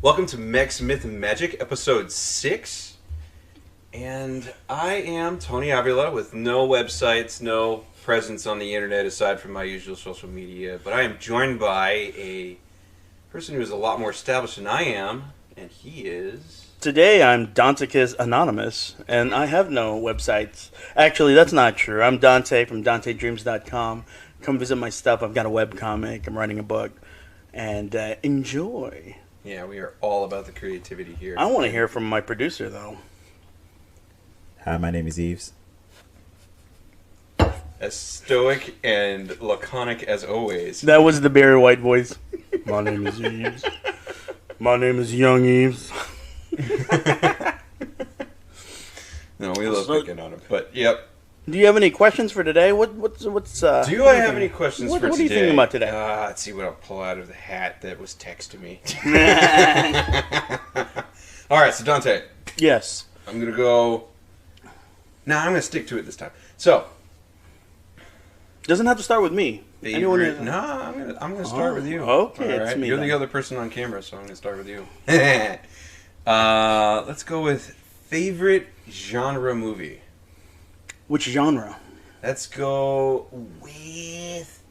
Welcome to Mechs, Myth, and Magic, episode 6. And I am Tony Avila with no websites, no presence on the internet aside from my usual social media. But I am joined by a person who is a lot more established than I am, and he is... Today I'm Danticus Anonymous, and I have no websites. Actually, that's not true. I'm Dante from DanteDreams.com. Come visit my stuff. I've got a webcomic. I'm writing a book. And enjoy. Yeah, we are all about the creativity here. I want to hear from my producer, though. Hi, my name is Eves. As stoic and laconic as always. That was the Barry White voice. My name is Eves. My name is Young Eves. No, we love picking on him, but yep. Do you have any questions for today? What's Do I have any questions for today? What are you thinking about today? Let's see what I'll pull out of the hat that was text to me. All right, so Dante. Yes. I'm gonna go. I'm gonna stick to it this time. So. Doesn't have to start with me. I'm gonna start with you. Okay, all right? It's me. You're then. the other person on camera, so I'm gonna start with you. Let's go with favorite genre movie. Which genre? Let's go with...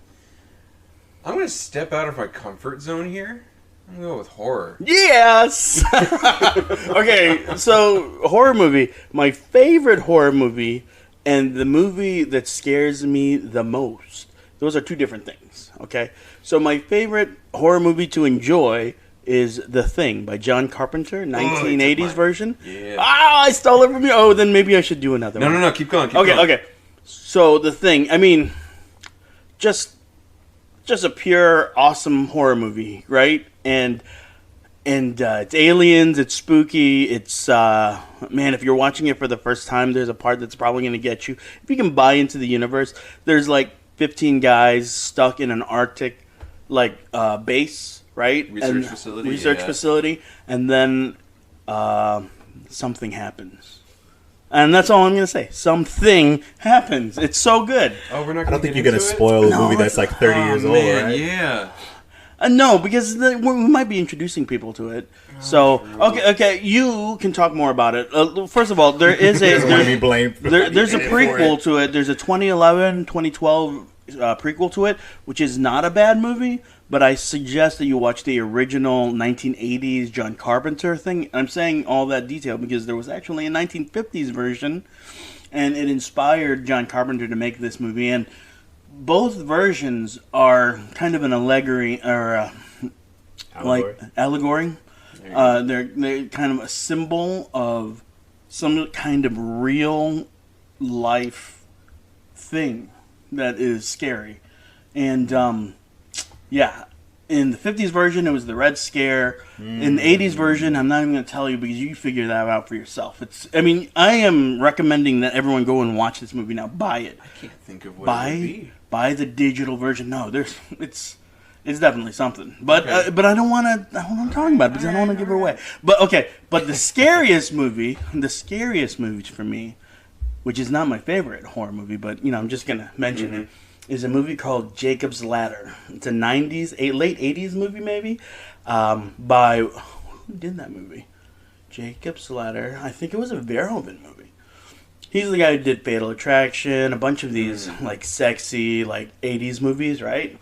I'm going to step out of my comfort zone here. I'm going to go with horror. Yes! Okay, so horror movie. My favorite horror movie and the movie that scares me the most. Those are two different things, okay? So my favorite horror movie to enjoy is The Thing by John Carpenter, 1980s version. Yeah. I stole it from you. Oh, then maybe I should do another one. No, keep going. Okay. So The Thing, I mean, just a pure awesome horror movie, right? And it's aliens, it's spooky, it's man, if you're watching it for the first time, there's a part that's probably going to get you. If you can buy into the universe, there's like 15 guys stuck in an Arctic base. Right? Research facility. And then something happens. And that's all I'm going to say. Something happens. It's so good. Oh, we're not. I don't think you're going to spoil a movie that's like 30 years old, right? Yeah. No, because we might be introducing people to it. So, okay, you can talk more about it. First of all, there is a there's a prequel to it. There's a 2011, 2012 prequel to it, which is not a bad movie. But I suggest that you watch the original 1980s John Carpenter thing. I'm saying all that detail because there was actually a 1950s version, and it inspired John Carpenter to make this movie. And both versions are kind of an allegory or allegory. They're kind of a symbol of some kind of real life thing that is scary, and yeah, in the 50s version, it was the Red Scare. In the 80s version, I'm not even going to tell you because you figure that out for yourself. I am recommending that everyone go and watch this movie now. Buy it. I can't think of what it would be. Buy the digital version. No, it's definitely something. But but I don't want to talk about it because I don't want to give it away. But the scariest movie for me, which is not my favorite horror movie, but I'm just going to mention it. Is a movie called Jacob's Ladder. It's a late 80s movie maybe, by, who did that movie? Jacob's Ladder. I think it was a Verhoeven movie. He's the guy who did Fatal Attraction, a bunch of these sexy 80s movies, right?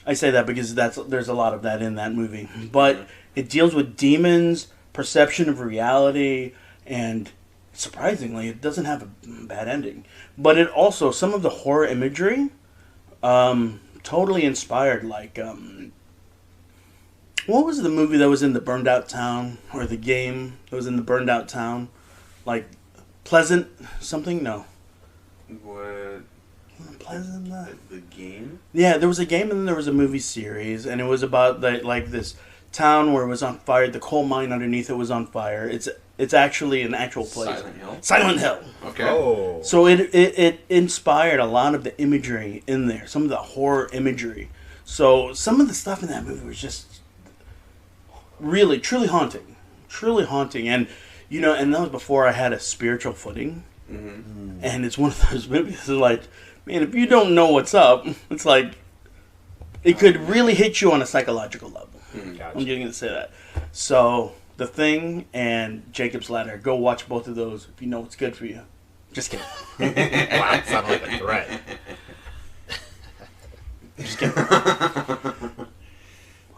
I say that because there's a lot of that in that movie. But it deals with demons, perception of reality, and surprisingly, it doesn't have a bad ending. But it also, some of the horror imagery, totally inspired, what was the movie that was in the burned out town, or the game that was in the burned out town, Pleasant something? No. What? Pleasant? The game? Yeah, there was a game and then there was a movie series, and it was about this town where it was on fire. The coal mine underneath it was on fire. It's actually an actual place. Silent Hill. Okay. Oh. So it inspired a lot of the imagery in there, some of the horror imagery. So some of the stuff in that movie was just really, truly haunting. And, and that was before I had a spiritual footing. Mm-hmm. And it's one of those movies that man, if you don't know what's up, it's it could really hit you on a psychological level. Gotcha. I'm just going to say that. So, The Thing and Jacob's Ladder. Go watch both of those if you know what's good for you. Just kidding. Wow, it sounded like a threat. Just kidding.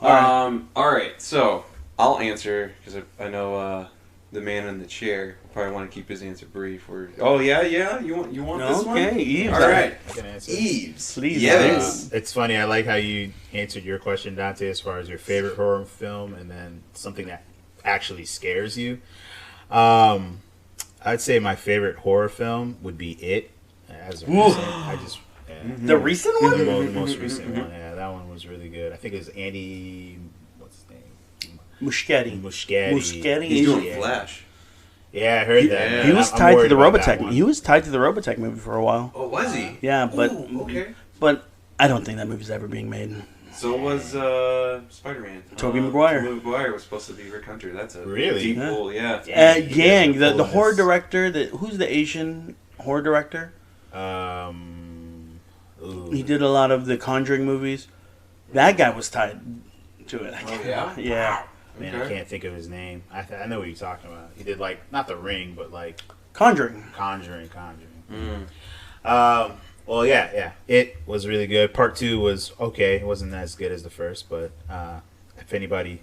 All right, so I'll answer because I know the man in the chair will probably want to keep his answer brief. Or you want this one? Okay, Eves. All right, I can answer. Eves. Please, Yes. It's funny. I like how you answered your question, Dante, as far as your favorite horror film, and then something that actually scares you. I'd say my favorite horror film would be It. As a recent, The recent one? the most recent one. Yeah, that one was really good. I think it was Andy. What's his name? Muschietti. He's doing Flash. Yeah, I heard that. Yeah. He was I'm tied to worried the about that Robotech. one. He was tied to the Robotech movie for a while. Oh, was he? Yeah, but Ooh, okay. but I don't think that movie's ever being made. So was Spider-Man. Tobey Maguire. Tobey Maguire was supposed to be Rick Hunter. That's a Really? deep Yeah. pull, yeah. Yang, the full of horror this. director. Who's the Asian horror director? He did a lot of the Conjuring movies. That guy was tied to it. Oh, yeah? Yeah. Man, Okay. I can't think of his name. I know what you're talking about. He did not The Ring, but Conjuring. Conjuring. Mm. Well, yeah. It was really good. Part 2 was okay. It wasn't as good as the first, but if anybody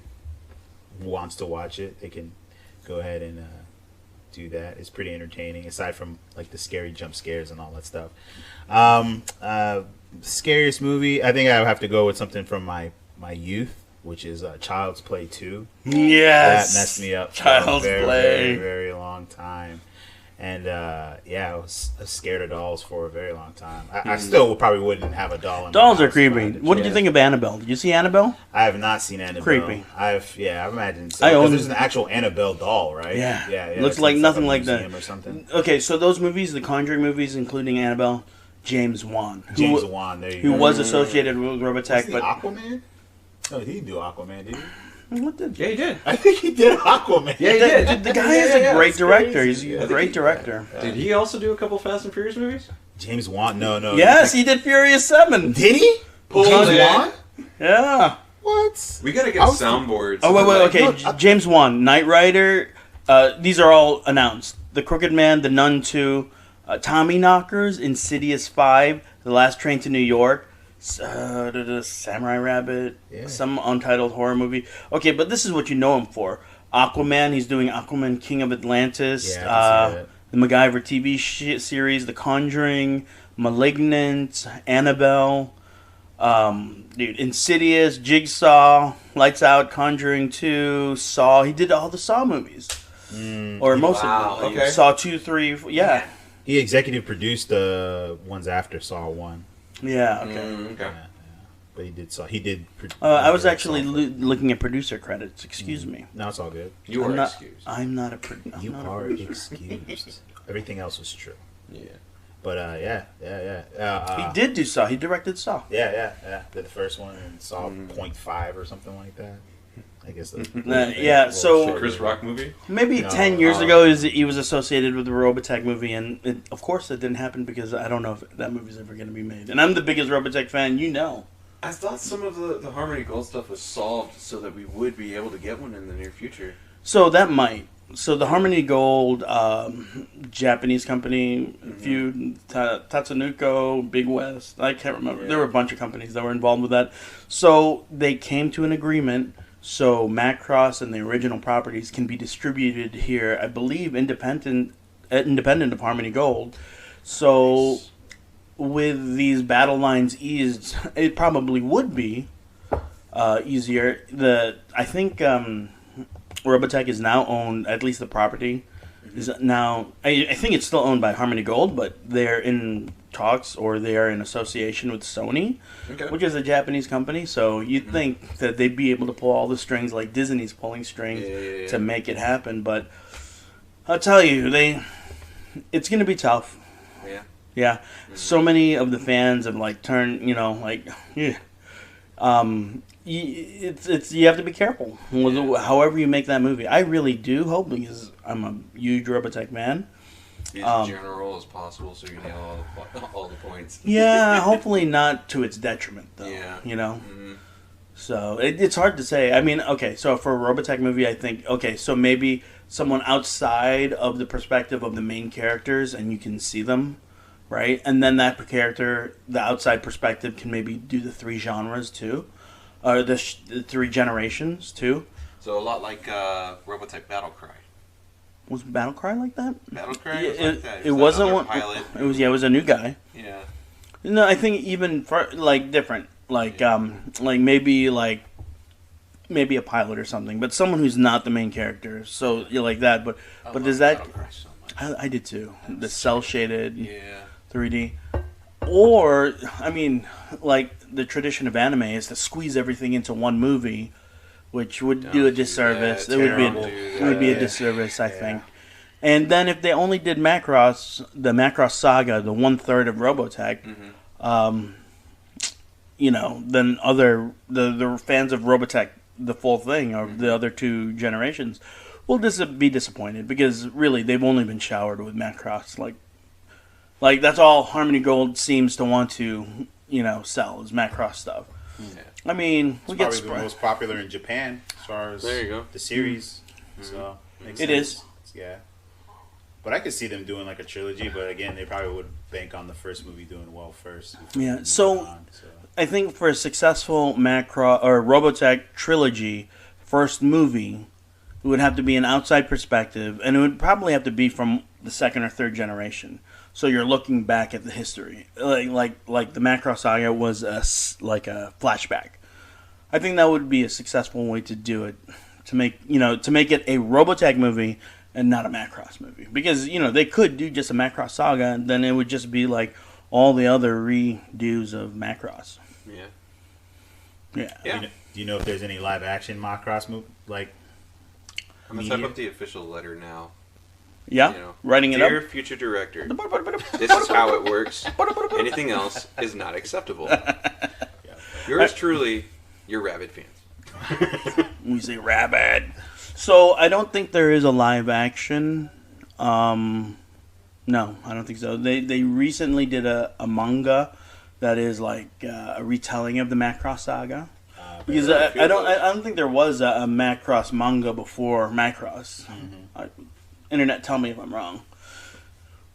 wants to watch it, they can go ahead and do that. It's pretty entertaining, aside from the scary jump scares and all that stuff. Scariest movie, I think I would have to go with something from my youth, which is Child's Play 2. Yes. That messed me up for Child's a very, Play. very, very long time. And I was scared of dolls for a very long time. I still probably wouldn't have a doll in my Dolls are house if I creepy. had a What did you child. think of Annabelle? Did you see Annabelle? I have not seen Annabelle. Creepy. I imagine so. I own- Because there's an actual Annabelle doll, right? Yeah. Yeah. Looks it's like in nothing a like that. museum or something. Okay, so those movies, the Conjuring movies, including Annabelle, James Wan, James Wan, there you who go. was associated with Was Robotech, he but Aquaman? No, he didn't do Aquaman, did he? what did? Yeah, he did. I think he did Aquaman. Yeah, he did. The guy is Yeah, a great it's director. crazy. He's Yeah. a great director. Did he also do a couple Fast and Furious movies? James Wan? No. Yes, he did Furious 7. Did he? Pull James it. Wan? Yeah. What? We gotta get I was- soundboards. Oh, wait, okay. No, James Wan, Knight Rider. These are all announced. The Crooked Man, The Nun 2, Tommy Knockers, Insidious 5, The Last Train to New York, Samurai Rabbit, Yeah. some untitled horror movie. Okay, but this is what you know him for. Aquaman, he's doing Aquaman King of Atlantis. Yeah, I can see that. The MacGyver TV series, The Conjuring, Malignant, Annabelle, Insidious, Jigsaw, Lights Out, Conjuring 2, Saw. He did all the Saw movies. Or most Wow, of them. okay. Saw 2, 3, yeah. He executive produced the ones after Saw 1. Yeah, okay. Okay. Yeah. But he did. I was actually looking at producer credits. Excuse me. No, it's all good. You I'm are not, excused. I'm not a You not a are producer. excused. Everything else was true. Yeah. But yeah. He did do Saw. He directed Saw. Yeah. Did the first one and Saw 0.5 or something like that. I guess. Yeah, so- Chris Rock movie? Maybe No, 10 years ago, he was associated with the Robotech movie, and of course that didn't happen because I don't know if that movie's ever going to be made. And I'm the biggest Robotech fan, you know. I thought some of the Harmony Gold stuff was solved so that we would be able to get one in the near future. So that might. So the Harmony Gold Japanese company, feud, Tatsunoko, Big West, I can't remember. Yeah. There were a bunch of companies that were involved with that. So they came to an agreement so Macross and the original properties can be distributed here, I believe, independent of Harmony Gold. So Nice. with these battle lines eased, it probably would be easier. I think Robotech is now owned, at least the property is now. I think it's still owned by Harmony Gold, but they're in talks or they are in association with Sony, Okay. which is a Japanese company. So you'd think that they'd be able to pull all the strings like Disney's pulling strings Yeah. to make it happen. But I'll tell you, it's going to be tough. Yeah. Yeah, so many of the fans have turned, it's you have to be careful with however you make that movie. I really do hope, because I'm a huge Robotech fan. Be as general as possible so you can nail all the points. Yeah, hopefully not to its detriment, though. Yeah. You know. Mhm. So it's hard to say. I mean, okay, so for a Robotech movie, I think, okay, so maybe someone outside of the perspective of the main characters and you can see them, right? And then that character, the outside perspective, can maybe do the 3 genres too, or the 3 generations too. So a lot like Robotech Battle Cry. Was Battle Cry like that? Battle Cry Yeah, was like that. it wasn't one. Pilot. It was a new guy. Yeah. No, I think even for like different, like maybe a pilot or something, but someone who's not the main character. So you like that, but does that? Battle Cry so much. I did too. The cell shaded, Yeah. 3D, or I mean, like the tradition of anime is to squeeze everything into one movie, which would do a disservice. That. It would be a disservice, I think. And then if they only did Macross, the Macross saga, the 1/3 of Robotech, then the fans of Robotech, the full thing, or the other 2 generations, will be disappointed because really they've only been showered with Macross. Like that's all Harmony Gold seems to want to, sell is Macross stuff. Yeah. I mean, It's probably the most popular in Japan as far as There you go. the series. So makes It sense. is. Yeah. But I could see them doing like a trilogy, but again, they probably would bank on the first movie doing well first. Yeah, so I think for a successful Macross or Robotech trilogy, first movie, it would have to be an outside perspective, and it would probably have to be from the 2nd or 3rd generation. So you're looking back at the history, like the Macross saga was like a flashback. I think that would be a successful way to do it, to make it a Robotech movie and not a Macross movie, because they could do just a Macross saga, and then it would just be like all the other redos of Macross. Yeah. Do you know if there's any live action Macross movie like? I'm gonna type up the official letter now. Yeah, writing it up. Dear future director, this is how it works. Anything else is not acceptable. Yours truly, your rabid fans. We say rabid. So I don't think there is a live action. No, I don't think so. They recently did a manga that is like a retelling of the Macross saga. Because I don't think there was a Macross manga before Macross. Internet, tell me if I'm wrong.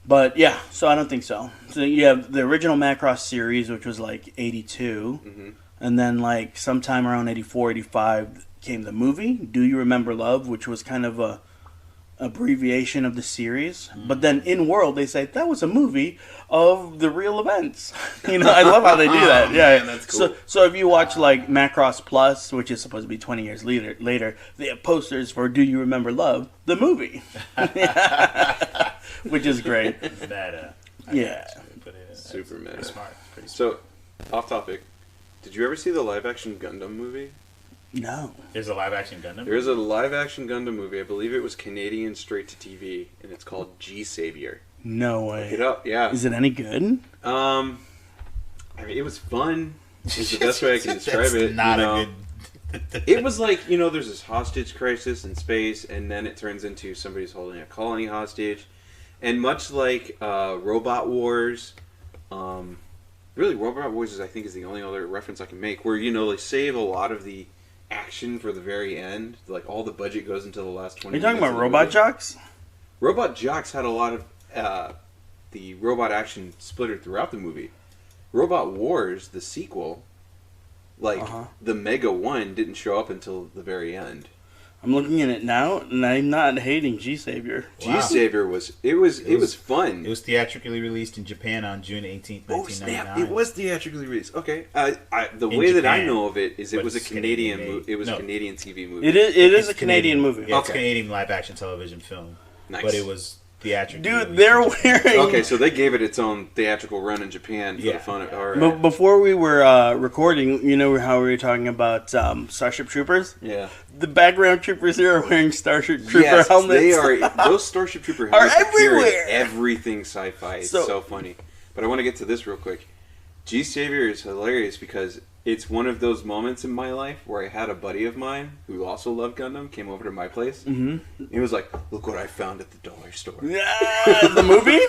But yeah, so I don't think so. So you have the original Macross series, which was like 82, and then like sometime around 84, 85 came the movie, Do You Remember Love, which was kind of a abbreviation of the series. But then in world they say that was a movie of the real events. I love how they do that. Yeah, man, that's cool. So if you watch like Macross Plus, which is supposed to be 20 years later, they have posters for Do You Remember Love, the movie, which is great. Meta. Yeah, Super meta. Pretty smart. So, off topic. Did you ever see the live action Gundam movie? No. There's a live action Gundam. There's a live action Gundam movie. I believe it was Canadian straight to TV, and it's called G Savior. No way. Look it up. Yeah. Is it any good? I mean, it was fun. It's the best way I can describe it. Not a good. It was like, there's this hostage crisis in space, and then it turns into somebody's holding a colony hostage. And much like Robot Wars, really Robot Wars I think is the only other reference I can make, where, they save a lot of the action for the very end. Like, all the budget goes into the last 20 minutes. Are you talking about Robot Jocks? Robot Jocks had a lot of the robot action splintered throughout the movie. Robot Wars, the sequel, the Mega 1 didn't show up until the very end. I'm looking at it now, and I'm not hating G-Savior. Wow. G-Savior was fun. It was theatrically released in Japan on June 18th, 1999. It was theatrically released. Okay. The In way that I Japan, know of it is it but was a it's Canadian Canadian movie. It was made. a No. Canadian TV movie. It is It's a Canadian movie. Yeah, it's Okay. Canadian live action television film. Nice. But it was theatrically Dude, released they're in Japan. wearing... Okay, so they gave it its own theatrical run in Japan for the fun of it. All right. But before we were recording, how we were talking about Starship Troopers? Yeah. The background troopers here are wearing Starship Trooper Yes, helmets. they are. Those Starship Trooper Are helmets appear in everywhere. everything sci-fi. It's so funny. But I want to get to this real quick. G-Savior is hilarious because it's one of those moments in my life where I had a buddy of mine who also loved Gundam came over to my place. Mm-hmm. He was like, "Look what I found at the dollar store." Yeah, the movie?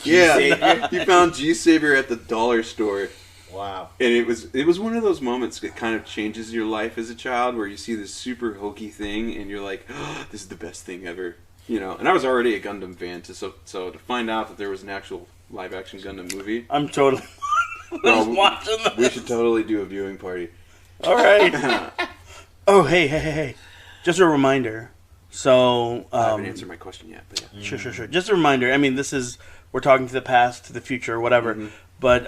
Yeah, he found G-Savior at the dollar store. Wow. And it was one of those moments that kind of changes your life as a child, where you see this super hokey thing, and you're like, oh, "This is the best thing ever," you know. And I was already a Gundam fan, so to find out that there was an actual live action Gundam movie, I'm totally watching this. We should totally do a viewing party. All right. Oh, hey. Just a reminder. So I haven't answered my question yet, but yeah. Sure. Just a reminder. I mean, we're talking to the past, to the future, whatever. Mm-hmm. But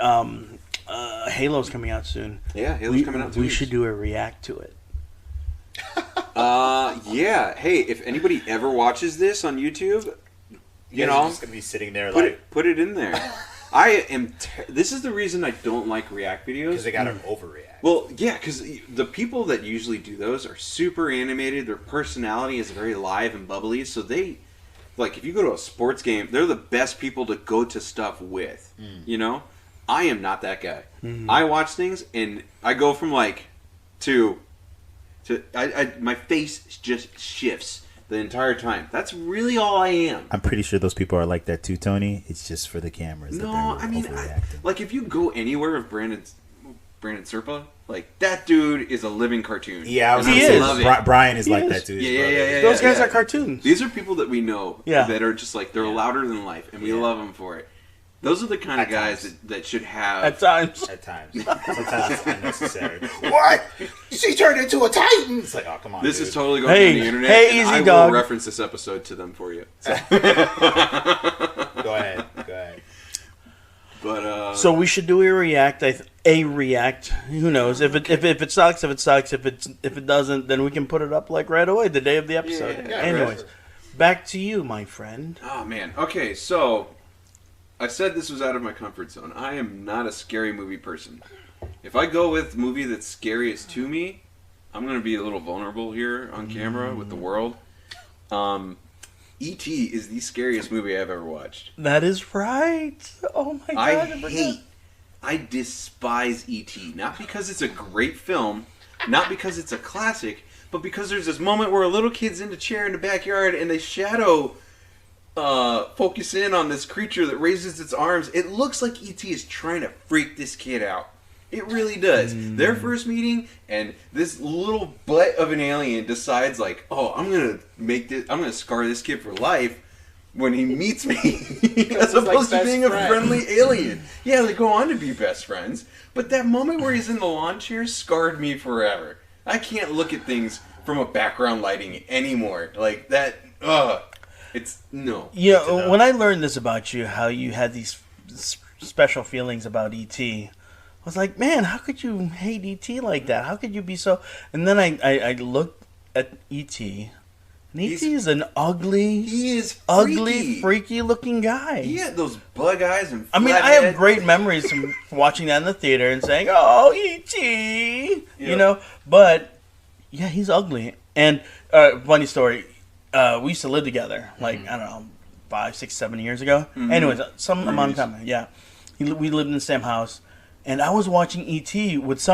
Halo's coming out soon. Yeah, Halo's coming out. We should do a react to it. Yeah. Hey, if anybody ever watches this on YouTube, you know, just gonna be sitting there put it in there. I am. This is the reason I don't like react videos, because they got to overreact. Well, yeah, because the people that usually do those are super animated. Their personality is very live and bubbly. So they, like, if you go to a sports game, they're the best people to go to stuff with. You know, I am not that guy. I watch things and I go from like to my face just shifts the entire time. That's really all I am. I'm pretty sure those people are like that too, Tony. It's just for the cameras. No, I mean, like if you go anywhere with Brandon Serpa, like that dude is a living cartoon. Yeah, I was He gonna is. say Brian is like that too. Yeah. Those guys are cartoons. These are people that we know Yeah. that are just like, they're louder than life, and we love them for it. Those are the kind of guys that should have... At times. At times. Sometimes it's unnecessary. What? She turned into a Titan! It's like, oh, come on, This dude. is totally going on the internet, hey, and easy I dog. will reference this episode to them for you. So. Go ahead. But, So we should do a react. A react. Who knows? If it sucks, it sucks. If it doesn't, then we can put it up like right away, the day of the episode. Yeah, Anyways, right. back to you, my friend. Oh, man. Okay, so... I said this was out of my comfort zone. I am not a scary movie person. If I go with a movie that's scariest to me, I'm going to be a little vulnerable here on camera with the world. E.T. is the scariest movie I've ever watched. That is right. Oh my god! I despise E.T. Not because it's a great film, not because it's a classic, but because there's this moment where a little kid's in a chair in the backyard and they shadow focus in on this creature that raises its arms. It looks like E.T. is trying to freak this kid out. It really does. Their first meeting, and this little butt of an alien decides, like, oh, I'm gonna scar this kid for life when he meets me, as opposed to being a friendly alien. Yeah, they go on to be best friends, but that moment where he's in the lawn chair scarred me forever. I can't look at things from a background lighting anymore. Like that. It's no. Yeah, when I learned this about you, how you had these special feelings about E.T., I was like, man, how could you hate E.T. like that? How could you be so... And then I looked at E.T., and E.T. is an ugly, freaky-looking guy. He had those bug eyes and I mean, I have great memories from watching that in the theater and saying, oh, E.T., Yep. you know? But, yeah, he's ugly. And, funny story... we used to live together, like, I don't know, 5, 6, 7 years ago. Anyways, some amount of time, yeah. We lived in the same house, and I was watching E.T. with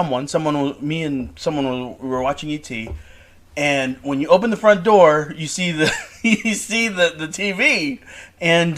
me and someone we were watching E.T., and when you open the front door, you see the the TV, and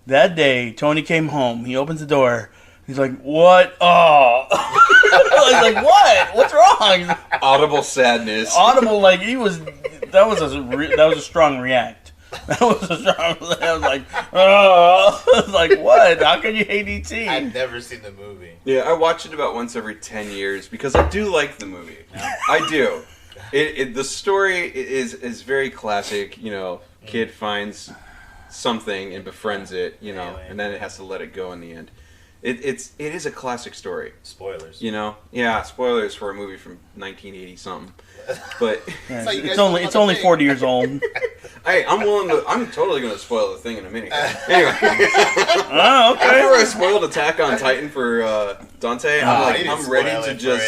that day, Tony came home, he opens the door, he's like, what? Oh. I was like, what? What's wrong? Audible sadness. Audible, like, that was a strong react. That was a strong. I was like, oh, I was like, what? How can you hate E.T.? I've never seen the movie. Yeah, I watch it about once every 10 years because I do like the movie. I do. The story is very classic. You know, kid finds something and befriends it. You know, and then it has to let it go in the end. It is a classic story. Spoilers. You know, yeah, spoilers for a movie from 1980 something. But yeah, it's only 40 years old. Hey, I'm totally gonna spoil the thing in a minute. Anyway, oh, okay. after I spoiled Attack on Titan for Dante, I'm ready to just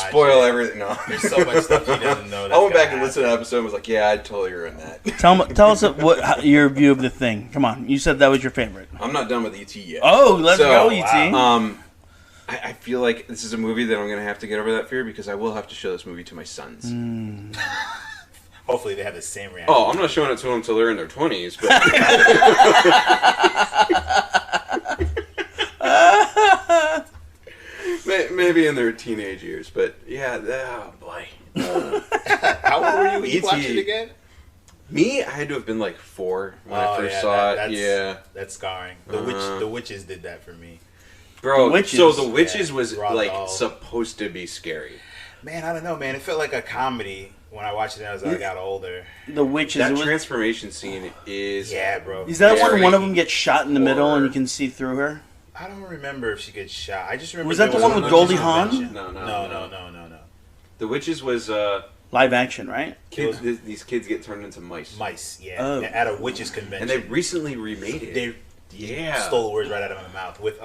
spoil everything. No, there's so much stuff he doesn't know. I went back and listened to the episode and was like, yeah, I'd totally ruin that. Tell us what your view of the thing. Come on, you said that was your favorite. I'm not done with E.T. yet. Oh, let's go, E.T. Wow. I feel like this is a movie that I'm going to have to get over that fear because I will have to show this movie to my sons. Hopefully they have the same reaction. Oh, I'm not showing it to them until they're in their 20s, but... maybe in their teenage years, but yeah, oh boy. How old were you when you E.T. watched it again? Me, I had to have been like 4 when I first saw it. That's scarring. The Witches did that for me. Bro, The Witches. so The Witches was Roald like Dahl. supposed to be scary. Man, I don't know, man. It felt like a comedy when I watched it as I got older. The Witches. That transformation scene is... Yeah, bro. Is that very when one of them gets shot in the middle and horror. you can see through her? I don't remember if she gets shot. I just remember. Was that there the one a with Goldie witches Hawn? convention. No. No. The Witches was... Live action, right? kids. These kids get turned into mice. Mice, yeah. Oh. At a witches convention. And they recently remade it. They stole the words right out of my mouth with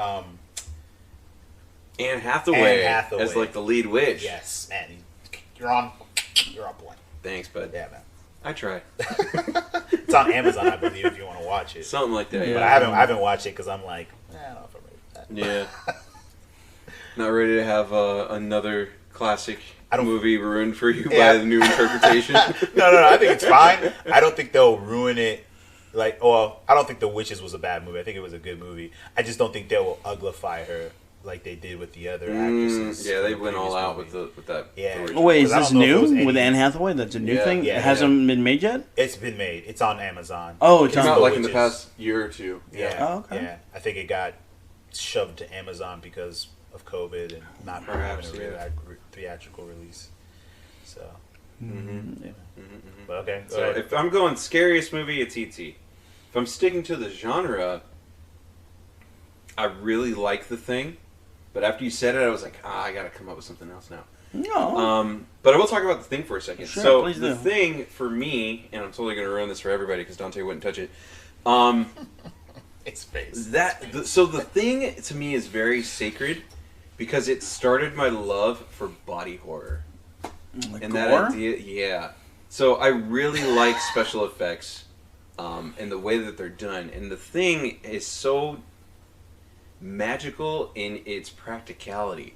Anne Hathaway, Anne Hathaway. as like the lead witch. Yes, man. You're on point. Thanks, bud. Yeah, man. I try. It's on Amazon, I believe, if you want to watch it. Something like that. Yeah. But I haven't watched it because I'm like, I don't know if I'm ready for that. Yeah. Not ready to have another classic movie ruined for you by the new interpretation. No. I think it's fine. I don't think they'll ruin it. I don't think The Witches was a bad movie. I think it was a good movie. I just don't think they will uglify her like they did with the other actresses. Yeah, they from the went all previous out movie. with that. Yeah. original. Oh, wait, is 'Cause I this don't know if it was new with any- Anne Hathaway? That's a new Yeah, thing? yeah, It hasn't been made yet? It's been made. It's on Amazon. Oh, it's Came on out The like in the Witches. past year or two. Yeah. Oh, okay. Yeah. I think it got shoved to Amazon because of COVID and not Perhaps, having a yeah. theatrical release. So, Yeah. but okay. Go So ahead. if I'm going scariest movie, it's E.T. If I'm sticking to the genre, I really like The Thing. But after you said it, I was like, I gotta come up with something else now. No. But I will talk about The Thing for a second. Sure, so please The do. Thing, for me, and I'm totally gonna ruin this for everybody because Dante wouldn't touch it. It's face. So The Thing, to me, is very sacred because it started my love for body horror. Like And gore? that idea, yeah. So I really like special effects and the way that they're done. And The Thing is so magical in its practicality.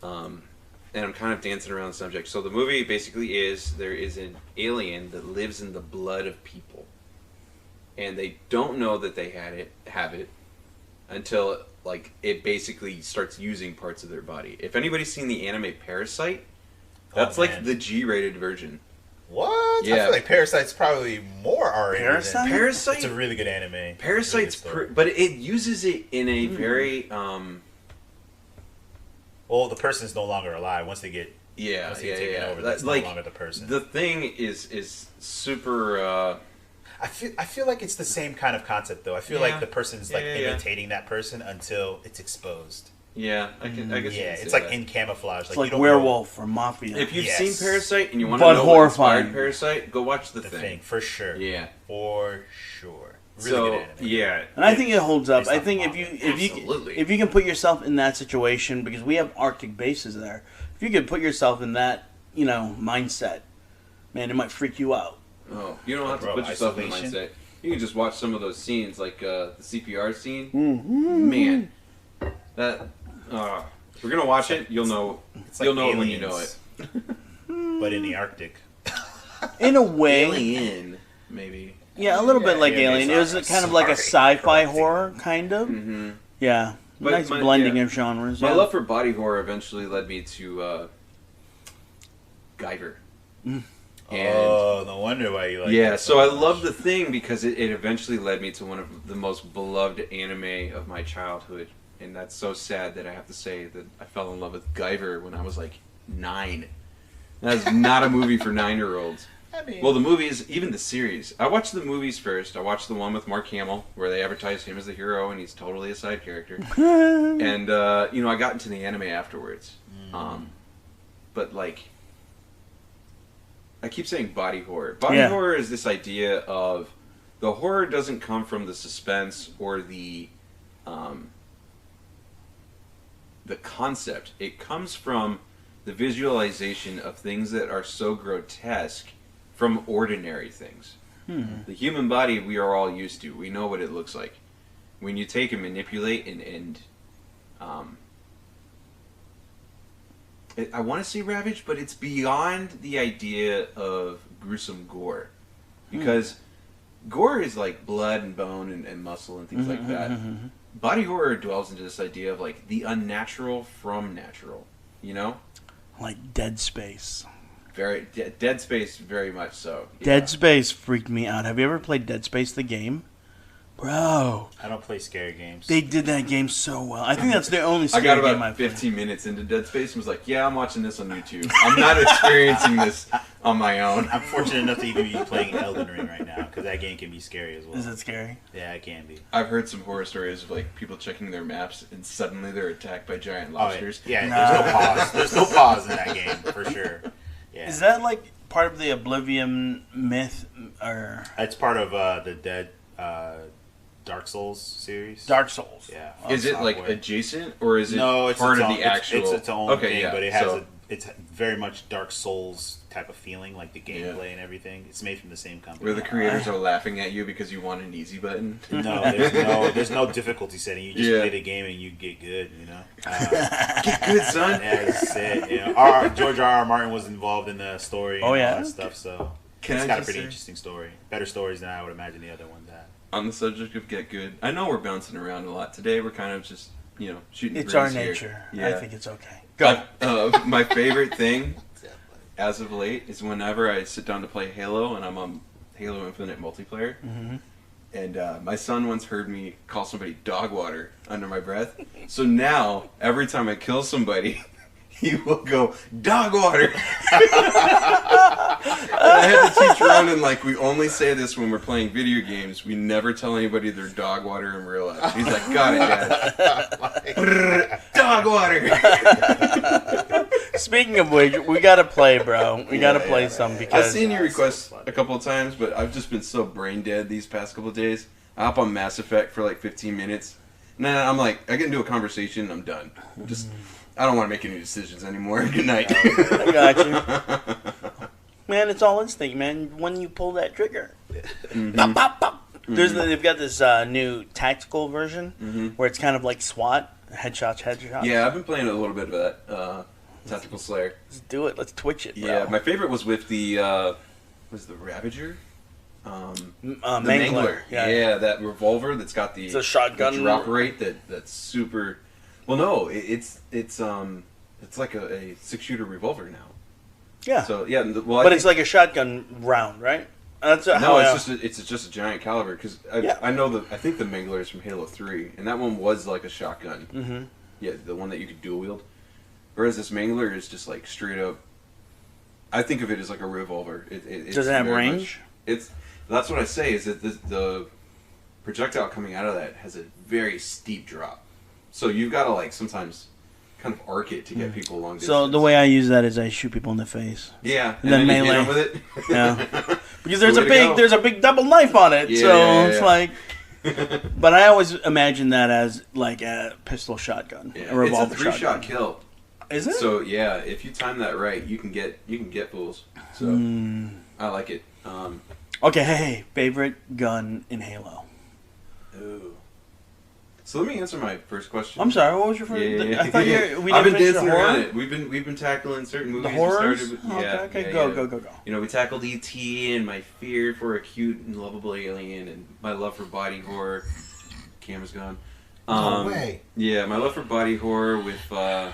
And I'm kind of dancing around the subject. So the movie basically is there is an alien that lives in the blood of people. And they don't know that they have it until like it basically starts using parts of their body. If anybody's seen the anime Parasite, that's like man. the G-rated version. What? Yeah. I feel like Parasite's probably more R-rated. Parasite? Parasite? It's a really good anime. Parasite's, Really good story. but it uses it in a very, Well, the person's no longer alive once they get yeah. taken over. That's Like, no longer the person. The Thing is super. I feel like it's the same kind of concept though. I feel Yeah. like the person's like Yeah. imitating that person until it's exposed. Yeah, I guess. Yeah, you could it's say like that. in camouflage. It's like you don't werewolf or mafia. If you've Yes. seen Parasite and you want to But know horrifying. what inspired Parasite, go watch The know the Thing. thing for sure. Yeah. For sure. Really So good anime. yeah, And I think it holds up. Based I on think manga. Absolutely. if you can put yourself in that situation, because we have Arctic bases there, if you can put yourself in that mindset, man, it might freak you out. Oh, you don't have to Bro, put yourself in the isolation. mindset. You can just watch some of those scenes, like the CPR scene. Mm-hmm. Man, that. If we're gonna watch it, you'll know. It's You'll know it when you know Aliens, it. but in the Arctic. In a way, Alien, maybe. yeah, a little bit like yeah, Alien. It was sorry, kind of like a sorry. sci-fi horror, kind of. Mm-hmm. Yeah, But nice my- blending yeah. of genres. My yeah. love for body horror eventually led me to Guyver. And Oh, no wonder why you like yeah, that so I much. love The Thing because it eventually led me to one of the most beloved anime of my childhood. And that's so sad that I have to say that I fell in love with Guyver when I was like 9. That's not a movie for 9-year-olds. I mean, Well, the movies, even the series. I watched the movies first. I watched the one with Mark Hamill where they advertised him as the hero and he's totally a side character. And, I got into the anime afterwards. But, like, I keep saying body horror. Body Yeah. horror is this idea of the horror doesn't come from the suspense or the concept. It comes from the visualization of things that are so grotesque from ordinary things. The human body we are all used to. We know what it looks like. When you take and manipulate and I want to say ravage, but it's beyond the idea of gruesome gore. Because gore is like blood and bone and muscle and things like that. body horror dwells into this idea of like the unnatural from natural. You know, Like Dead Space. very Dead Space, very much so. Yeah. Dead Space freaked me out. Have you ever played Dead Space the game? Bro, I don't play scary games. they did that game so well. I think that's the only I scary got game about I've played. 15 minutes into Dead Space and was like, yeah, I'm watching this on YouTube. I'm not experiencing this on my own. I'm fortunate enough to even be playing Elden Ring right now because that game can be scary as well. Is it scary? Yeah, it can be. I've heard some horror stories of like people checking their maps and suddenly they're attacked by giant lobsters. Oh, yeah, Nah. there's no pause. There's no pause in that game for sure. Yeah, Is that like part of the Oblivion myth, or it's part of the Dead Dark Souls series. Dark Souls? Yeah. Is it like Software. adjacent or is it No, it's part its of own, the actual? It's its own okay, thing, yeah. but it has so, it's very much Dark Souls type of feeling, like the gameplay and everything. It's made from the same company. where the creators are laughing at you because you want an easy button. No, there's no difficulty setting. You just play the game and you get good. You know, Get good, son. yeah, that's it. You know, George R. Martin was involved in the story. And Oh, yeah? all that stuff. So Can it's I got a just pretty say- interesting story. Better stories than I would imagine the other ones had. On the subject of get good, I know we're bouncing around a lot today. We're kind of just shooting. It's breeze our here. nature. Yeah. I think it's okay. Go. My favorite thing, as of late, is whenever I sit down to play Halo and I'm on Halo Infinite multiplayer. Mm-hmm. And my son once heard me call somebody dog water under my breath. So now, every time I kill somebody, he will go, dog water! And I had to teach Ronan, like, we only say this when we're playing video games. We never tell anybody they're dog water in real life. He's like, got it, Dad. Dog water! Speaking of which, we gotta play, bro. We gotta play some I've because seen your requests a couple of times, but I've just been so brain dead these past couple of days. I hop on Mass Effect for like 15 minutes. And then I'm like, I get into a conversation, I'm done. I don't want to make any decisions anymore. Good night. I got you. Man, it's all instinct, man. When you pull that trigger, pop, pop, pop. They've got this new tactical version where it's kind of like SWAT, headshots. Yeah, I've been playing a little bit of that. Tactical Slayer. Let's do it. Let's twitch it, bro. Yeah, my favorite was with the Ravager? Mangler. Yeah, that revolver that's got the, It's a shotgun. the drop rate that's super. Well, no, it's like a 6-shooter revolver now. Yeah. So yeah, well, But it's like a shotgun round, right? That's no, how it's just a giant caliber because Yeah. I know I think the Mangler is from Halo 3, and that one was like a shotgun. Mm-hmm. Yeah, the one that you could dual wield. Whereas this Mangler is just like straight up. I think of it as like a revolver. Does it have range? That's what I say is that the projectile coming out of that has a very steep drop. So you've got to like sometimes kind of arc it to get people long distance. So the way I use that is I shoot people in the face. Yeah, And then you hit melee. them with it. Yeah. Because The way to go. there's a big double knife on it, Yeah, so yeah, it's yeah. like. But I always imagine that as like a pistol shotgun, Yeah, a revolver it's a 3-shot shotgun. kill. Is it? So yeah, if you time that right, you can get fools. So I like it. Okay, hey, favorite gun in Halo. Ooh. So let me answer my first question. I'm sorry, what was your first? Yeah. I thought we I've been didn't finish dancing the horror. around it. We've been tackling certain movies. The horrors? We started with, Okay, yeah, go, yeah. go. You know, we tackled E.T. and my fear for a cute and lovable alien, and my love for body horror. Camera's gone. No way. Yeah, my love for body horror with. Well,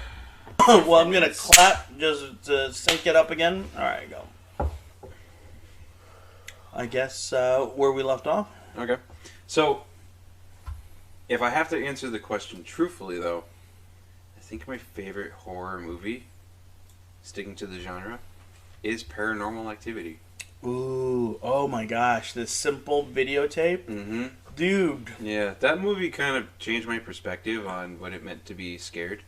I'm gonna clap just to sync it up again. All right, go. I guess where we left off. Okay. So, if I have to answer the question truthfully, though, I think my favorite horror movie, sticking to the genre, is Paranormal Activity. Ooh, oh my gosh, this simple videotape, Mm-hmm. dude. Yeah, that movie kind of changed my perspective on what it meant to be scared.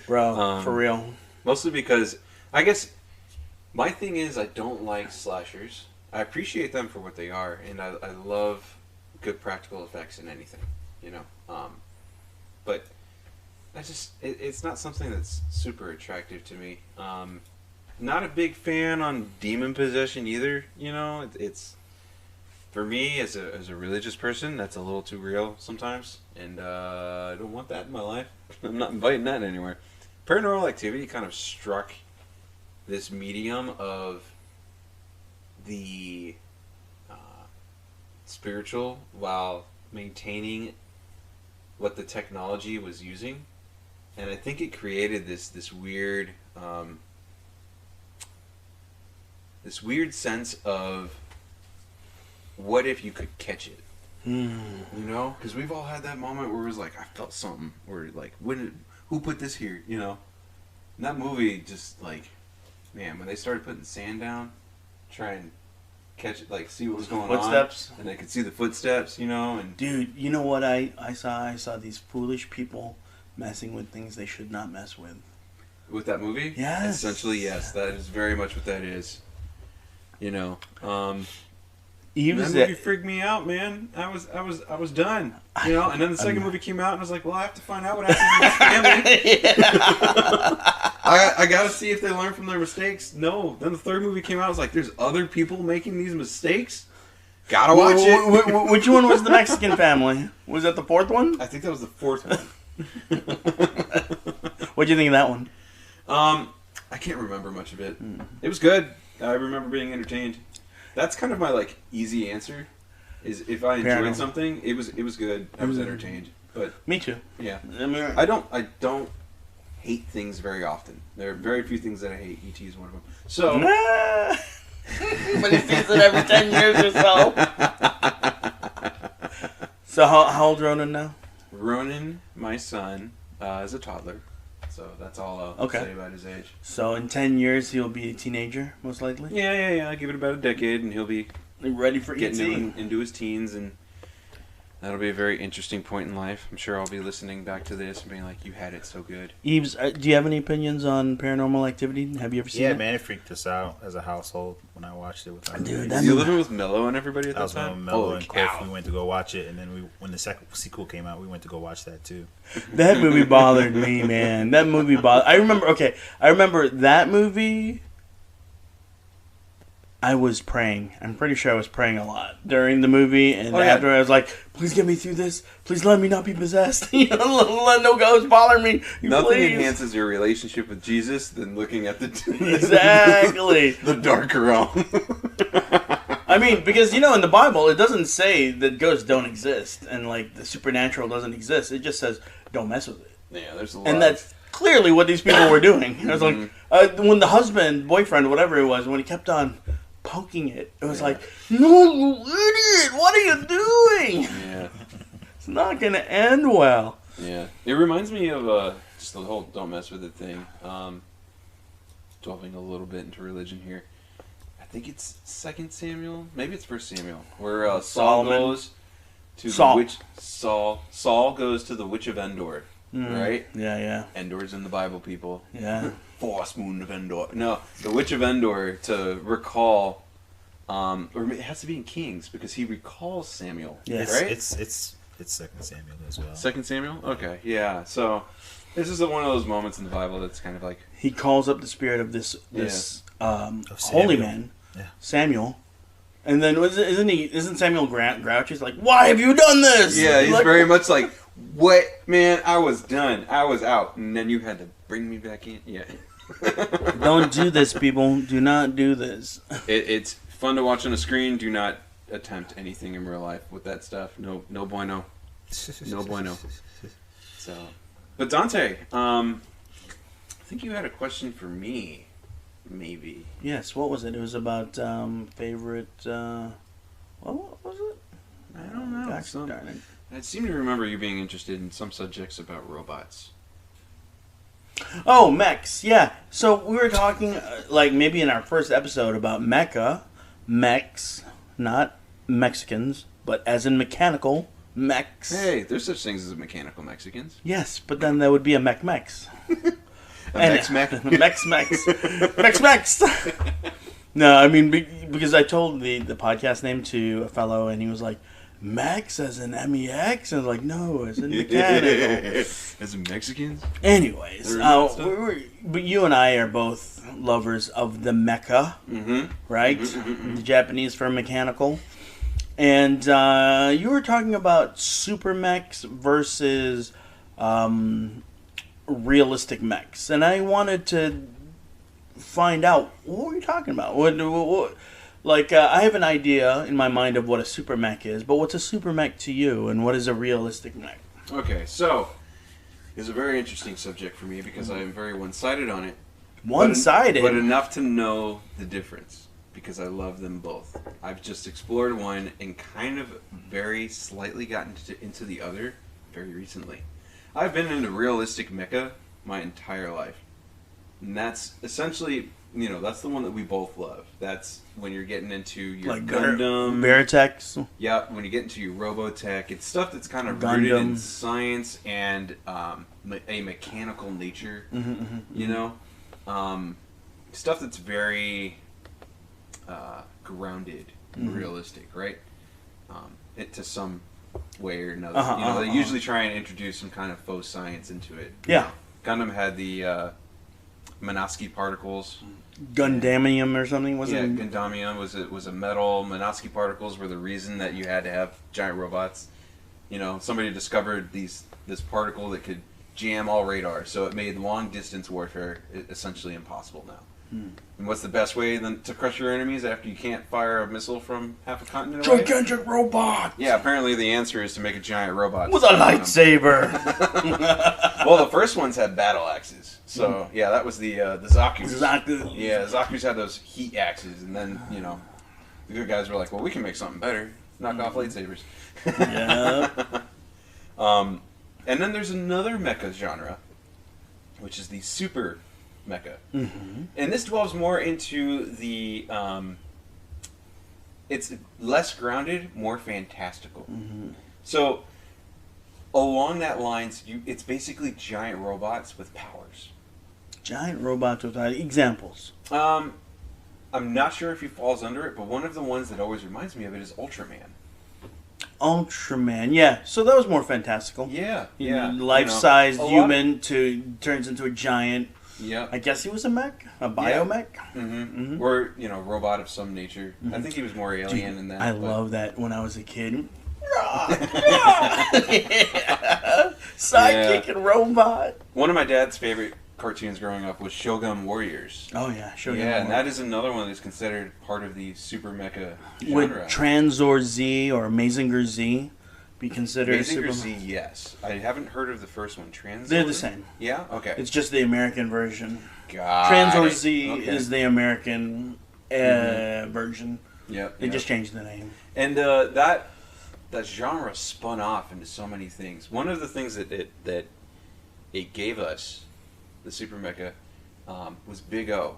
Bro, for real. Mostly because, I guess, my thing is I don't like slashers. I appreciate them for what they are, and I love good practical effects in anything, you know. But I just it's not something that's super attractive to me. Not a big fan on demon possession either. You know, it's for me as a religious person, that's a little too real sometimes, and I don't want that in my life. I'm not inviting that anywhere. Paranormal Activity kind of struck this medium of the spiritual while maintaining what the technology was using, and I think it created this weird sense of what if you could catch it. You know, because we've all had that moment where it was like, I felt something, or like, who put this here, you know? And that movie just, like, man, when they started putting sand down, try and catch it, like, see what was going Footsteps. on, and they could see the footsteps, you know, and Dude, you know what I saw? I saw these foolish people messing with things they should not mess with. with that movie, Yes. essentially, yes, that is very much what that is, you know. He That was movie freaked me out, man. I was done, you know. And then the second movie came out, and I was like, well, I have to find out what happened to this family. I got to see if they learn from their mistakes. No. Then the third movie came out. I was like, there's other people making these mistakes. Gotta watch it. Which one was the Mexican family? Was that the fourth one? I think that was the fourth one. What'd you think of that one? I can't remember much of it. It was good. I remember being entertained. That's kind of my like easy answer. Is if I enjoyed something, it was good. I was entertained. But me too. Yeah. I mean, I don't hate things very often. There are very few things that I hate. E.T. is one of them. So. But he sees it every 10 years or so. So how old Ronan now? Ronan, my son, is a toddler. So that's all I'll say about his age. So in 10 years he'll be a teenager, most likely? Yeah. I give it about a decade and he'll be ready for getting into his teens, and that'll be a very interesting point in life. I'm sure I'll be listening back to this and being like, you had it so good. Eves, do you have any opinions on Paranormal Activity? Have you ever seen it? Yeah, man, it freaked us out as a household when I watched it with our Dude, Were you living with Mello and everybody at that time? I was with Mello and Cliff. We went to go watch it, and then when the second sequel came out, we went to go watch that too. That movie bothered me, man. That movie bothered... I remember that movie... I was praying. I'm pretty sure I was praying a lot during the movie, and after I was like, "Please get me through this. Please let me not be possessed. Let no ghosts bother me. Nothing enhances your relationship with Jesus than looking at the exactly the dark realm." I mean, because in the Bible, it doesn't say that ghosts don't exist and like the supernatural doesn't exist. It just says don't mess with it. Yeah, there's a lot. And that's clearly what these people were doing. I was like, when the husband, boyfriend, whatever it was, when he kept on poking it, it was like, no, you idiot, what are you doing? Yeah. It's not going to end well. Yeah. It reminds me of just the whole don't mess with it thing. Delving a little bit into religion here. I think it's 2 Samuel, maybe it's 1 Samuel, where Saul goes to the witch. Saul goes to the witch of Endor, right? Yeah. Endor's in the Bible, people. Yeah. Force Moon of Endor. No, the Witch of Endor to recall, or it has to be in Kings because he recalls Samuel. Yes. Right? It's 2 Samuel as well. 2 Samuel? Okay, yeah. So this is one of those moments in the Bible that's kind of like he calls up the spirit of this holy man, Samuel. And then isn't Samuel grouchy? He's like, why have you done this? Yeah, he's like, very much like, what, man, I was done. I was out. And then you had to bring me back in. Yeah. Don't do this, people. Do not do this. It's fun to watch on a screen. Do not attempt anything in real life with that stuff. No bueno. No bueno. So, but Dante, I think you had a question for me. Maybe. Yes, what was it? It was about favorite... what was it? I don't know. Gosh, darn it. I seem to remember you being interested in some subjects about robots. Oh, Mechs, yeah. So we were talking, like maybe in our first episode about Mechs, not Mexicans, but as in mechanical, Mechs. Hey, there's such things as mechanical Mexicans. Yes, but then there would be a Mechs. Mechs. Mechs. No, I mean, because I told the podcast name to a fellow, and he was like, Mechs as in MEX? I was like, no, as in mechanical. As in Mexicans? Anyways, but you and I are both lovers of the mecha, right? The Japanese for mechanical. And you were talking about super mechs versus realistic mechs. And I wanted to find out, what were you talking about? What I have an idea in my mind of what a super mech is, but what's a super mech to you, and what is a realistic mech? Okay, so it's a very interesting subject for me because I am very one-sided on it. One-sided? But enough to know the difference because I love them both. I've just explored one and kind of very slightly gotten into the other very recently. I've been into realistic mecha my entire life. And that's essentially, that's the one that we both love. That's when you're getting into your like Gundam. Veritechs. Yeah, when you get into your Robotech. It's stuff that's kind of Gundam. rooted in science and a mechanical nature, stuff that's very grounded and realistic, right? To some way or another. They usually try and introduce some kind of faux science into it. Yeah. Gundam had the Minovsky particles. Gundamium or something, wasn't it? Yeah, Gundamium was a metal. Minovsky particles were the reason that you had to have giant robots. Somebody discovered this particle that could jam all radar, so it made long distance warfare essentially impossible now. And what's the best way then to crush your enemies after you can't fire a missile from half a continent away? Gigantic robot! Yeah, apparently the answer is to make a giant robot. With a lightsaber! Well, the first ones had battle axes. So, yeah, that was the Zaku's. Zaku. Yeah, Zaku's had those heat axes, and then, the good guys were like, well, we can make something better. Knock off lightsabers. Yeah. And then there's another mecha genre, which is the super mecha. Mm-hmm. And this delves more into the... it's less grounded, more fantastical. Mm-hmm. So, along that lines, it's basically giant robots with powers. Giant robots with examples. I'm not sure if he falls under it, but one of the ones that always reminds me of it is Ultraman. Ultraman, yeah. So that was more fantastical. Yeah. Life-sized human turns into a giant. Yeah. I guess he was a mech, a biomech. Mm-hmm. Or robot of some nature. Mm-hmm. I think he was more alien than that. I love that when I was a kid. Sidekick and robot. One of my dad's favorite cartoons growing up was Shogun Warriors. Oh yeah, Shogun. Yeah, and that is another one that's considered part of the super mecha genre. Would Transor Z or Mazinger Z be considered Mazinger super? Z, yes. I haven't heard of the first one. Transor. They're the same. Yeah. Okay. It's just the American version. Got Transor it. Z is the American version. Yep. They just changed the name. And that genre spun off into so many things. One of the things that it gave us, the super mecha, was Big O.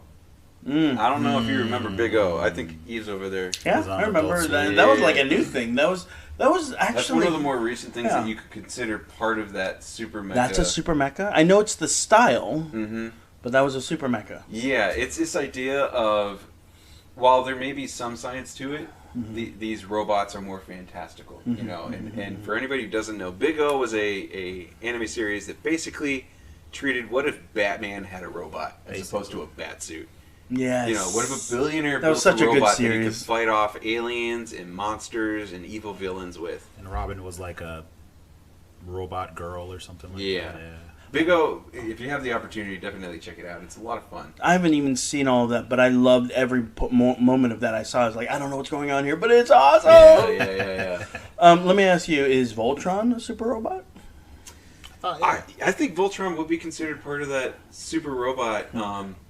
I don't know if you remember Big O. I think he's over there. Yeah, I remember that. That was like a new thing. That was actually. That's one of the more recent things that you could consider part of that super mecha. That's a super mecha. I know it's the style, but that was a super mecha. Yeah, it's this idea of, while there may be some science to it, these robots are more fantastical. And for anybody who doesn't know, Big O was a anime series that basically treated what if Batman had a robot as opposed to a bat suit. Yes. What if a billionaire that was built such a robot good series. that he could fight off aliens and monsters and evil villains with? And Robin was like a robot girl or something like that. Yeah. Big O, if you have the opportunity, definitely check it out. It's a lot of fun. I haven't even seen all of that, but I loved every moment of that I saw. I was like, I don't know what's going on here, but it's awesome! Yeah. Let me ask you, is Voltron a super robot? I think Voltron would be considered part of that super robot,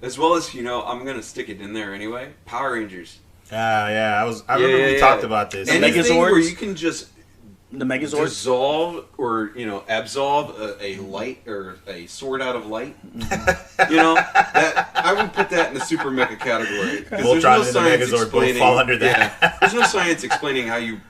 as well as, I'm going to stick it in there anyway, Power Rangers. I remember we talked about this. Anything where you can just the Megazords dissolve or absolve a light or a sword out of light. That I would put that in the super mecha category. Voltron and the Megazord both fall under that. Yeah, there's no science explaining how you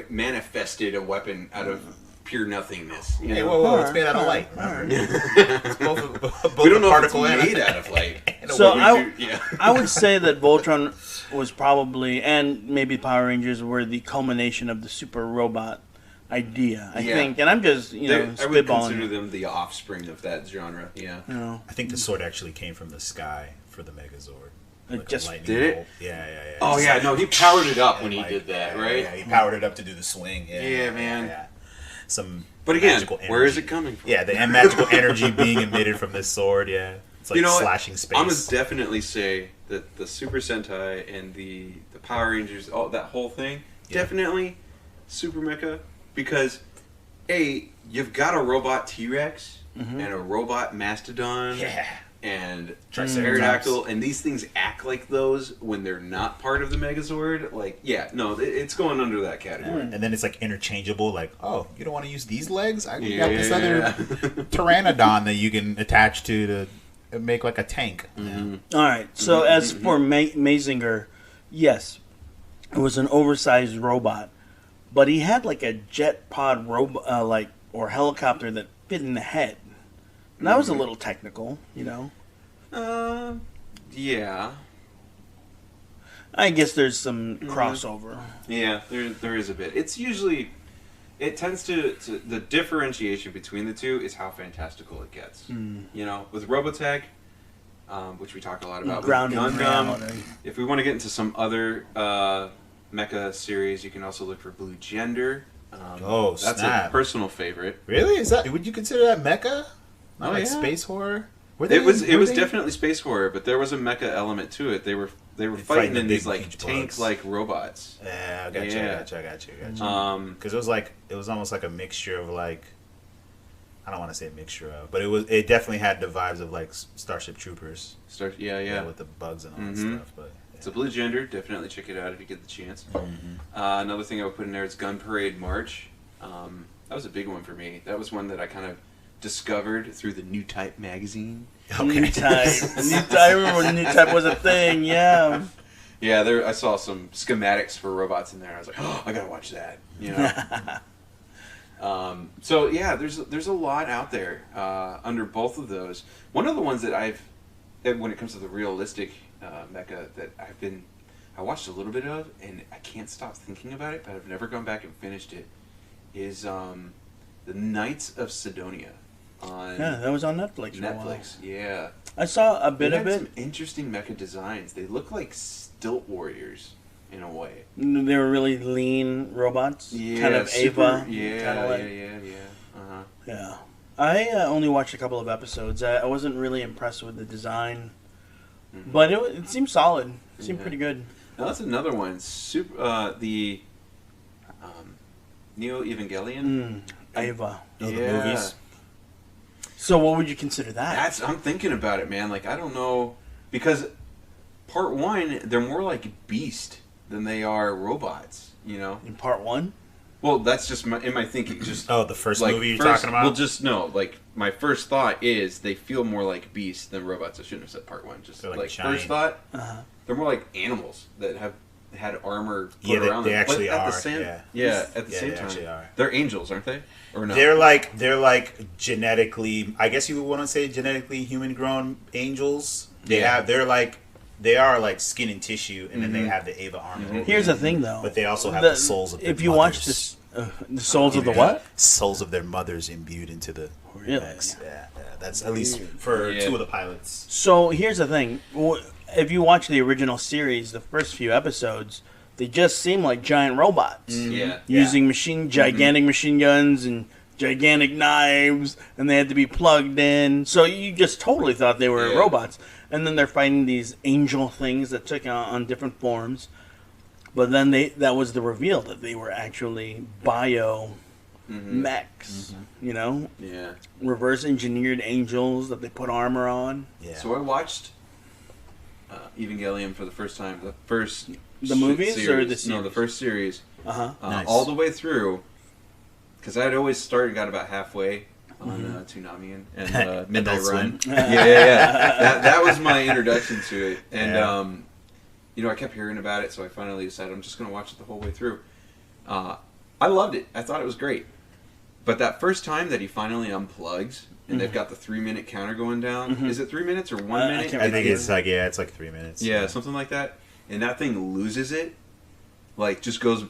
manifested a weapon out of pure nothingness. Hey, whoa, it's made out of light. It's both we don't know particle if it's made out of light. So I would say that Voltron was probably, and maybe Power Rangers were the culmination of the super robot idea, I think. And I'm just, spitballing. I would consider them the offspring of that genre, I think the sword actually came from the sky for the Megazord. Like just did it? Bolt. Yeah. Oh, yeah, no, he powered it up when he did that, right? Yeah, he powered it up to do the swing. Yeah, man. Yeah. But again, magical energy. Where is it coming from? Yeah, the magical energy being emitted from this sword, It's like slashing space. I'm going to definitely say that the Super Sentai and the Power Rangers, that whole thing, definitely Super Mecha, because, A, you've got a robot T-Rex and a robot Mastodon. Yeah. And Triceratops. Pterodactyl, and these things act like those when they're not part of the Megazord. Like, yeah, no, it's going under that category. And then it's like interchangeable. Like, oh, you don't want to use these legs? I got Yeah. this other Pteranodon that you can attach to make like a tank. All right. So as for Mazinger, yes, it was an oversized robot, but he had like a jet pod robot, or helicopter that fit in the head. And that was a little technical, you know. Yeah. I guess there's some crossover. Yeah, there is a bit. It's usually, it tends to the differentiation between the two is how fantastical it gets. You know, with Robotech, which we talk a lot about, with Grounded Gundam, reality. if we want to get into some other mecha series, you can also look for Blue Gender. That's snap. a personal favorite. Really? Would you consider that mecha? Not like yeah. space horror? It was definitely space horror, but there was a mecha element to it. They were fighting in these like huge tank-like robots. Yeah, I got you. Because it was almost like a mixture of like, I don't want to say a mixture of, but it definitely had the vibes of like Starship Troopers. Yeah. With the bugs and all that stuff. But it's a Blue Gender. Definitely check it out if you get the chance. Another thing I would put in there is Gun Parade March. That was a big one for me. That was one that I kind of discovered through the New Type magazine. New Type. I remember when New Type was a thing, yeah. Yeah, I saw some schematics for robots in there. I was like, oh, I gotta watch that. You know. So yeah, there's a lot out there under both of those. One of the ones that when it comes to the realistic mecha that I watched a little bit of, and I can't stop thinking about it, but I've never gone back and finished it, is the Knights of Sidonia. That was on Netflix. Netflix, yeah. I saw a bit of it. Some interesting mecha designs. They look like stilt warriors in a way. They were really lean robots, kind of Ava. Yeah. I only watched a couple of episodes. I wasn't really impressed with the design, but it seemed solid. It seemed pretty good. Now that's another one. The Neo Evangelion. Ava. the movies. So what would you consider that? I'm thinking about it, man. Like, I don't know, because part one, they're more like Beast than they are robots. You know. In part one. Well, that's just in my thinking. Just the first movie you're talking about. Well, just no. Like, my first thought is they feel more like Beast than robots. I shouldn't have said part one. Just like first thought, they're more like animals that have had armor put around them. They actually at are. The same, at the same time, actually are. They're angels, aren't they? Or no? They're like genetically. I guess you would want to say genetically human-grown angels. They are like skin and tissue, and then they have the Ava armor. Here's the thing, though. But they also have the souls of their If you mothers. watch this, the souls of the what? Souls of their mothers imbued into the Really? Mechs. Yeah. That's at least for two of the pilots. So here's the thing. If you watch the original series, the first few episodes, they just seem like giant robots. Using gigantic machine guns and gigantic knives, and they had to be plugged in. So you just totally thought they were robots. And then they're fighting these angel things that took on different forms. But then that was the reveal that they were actually Mechs, you know? Yeah. Reverse engineered angels that they put armor on. Yeah. So I watched Evangelion for the first time. The movies series. or the series? No, the first series. Nice. All the way through. Because I had always started and got about halfway on Toonami and Midnight Run. That was my introduction to it. And, I kept hearing about it, so I finally decided I'm just going to watch it the whole way through. I loved it. I thought it was great. But that first time that he finally unplugs, and they've got the 3-minute counter going down. Is it 3 minutes or 1 minute? I think it's like 3 minutes. Yeah, something like that. And that thing loses it. Like, just goes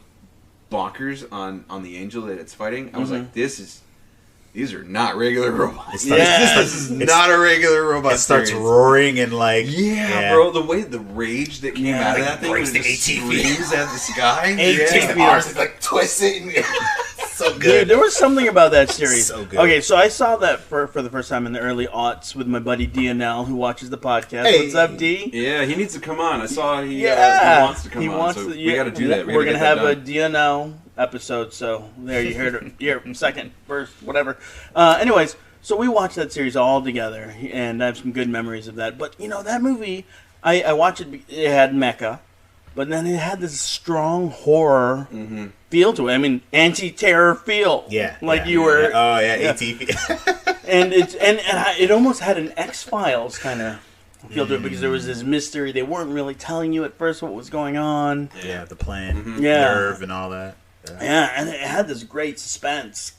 bonkers on the angel that it's fighting. I was like, these are not regular robots. This is not a regular robot. It starts series. roaring and like bro, the rage that came out of that thing breaks when it the just 18 screams at the sky. 18 feet. arms like twisting. So good. Dude, there was something about that series. So good. Okay, so I saw that for the first time in the early aughts with my buddy DNL, who watches the podcast. Hey. What's up, D? Yeah, he needs to come on. I saw he wants to come on. So we got to do that. We're gonna have a DNL episode, so there you heard it here, second, first, whatever. Anyways, so we watched that series all together, and I have some good memories of that. But, that movie, I watched it, it had mecha, but then it had this strong horror feel to it. I mean, anti-terror feel. Yeah. Like you were... Oh, yeah, ATV. And it almost had an X-Files kind of feel to it, because there was this mystery. They weren't really telling you at first what was going on. Yeah, the plan, Yeah. nerve, and all that. Yeah, and it had this great suspense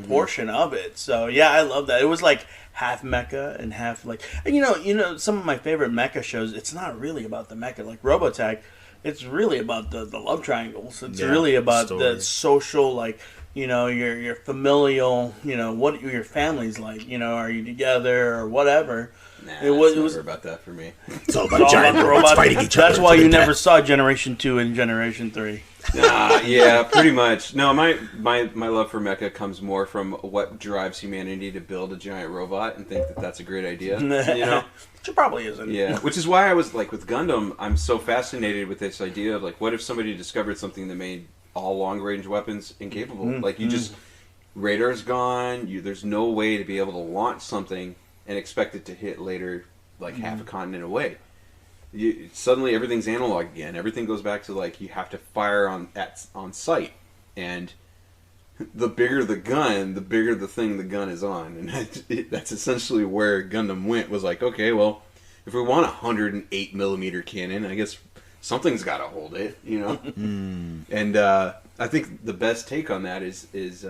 portion of it. So yeah, I love that. It was like half mecha and half like, and some of my favorite mecha shows. It's not really about the mecha, like Robotech. It's really about the love triangles. It's really about the social, like, your familial, what your family's like. Are you together or whatever. Nah, it was about that for me. It's all about giant robots fighting each other. That's why you never saw Generation 2 and Generation 3. Yeah, pretty much. No, my love for mecha comes more from what drives humanity to build a giant robot and think that that's a great idea. Which it probably isn't. Yeah, which is why I was like with Gundam, I'm so fascinated with this idea of like, what if somebody discovered something that made all long-range weapons incapable? Like you just radar's gone. There's no way to be able to launch something and expect it to hit later, like half a continent away. Suddenly everything's analog again. Everything goes back to like you have to fire on sight, and the bigger the gun, the bigger the thing the gun is on, and that's essentially where Gundam went. Was like, okay, well, if we want a 108 millimeter cannon, I guess something's got to hold it, And I think the best take on that is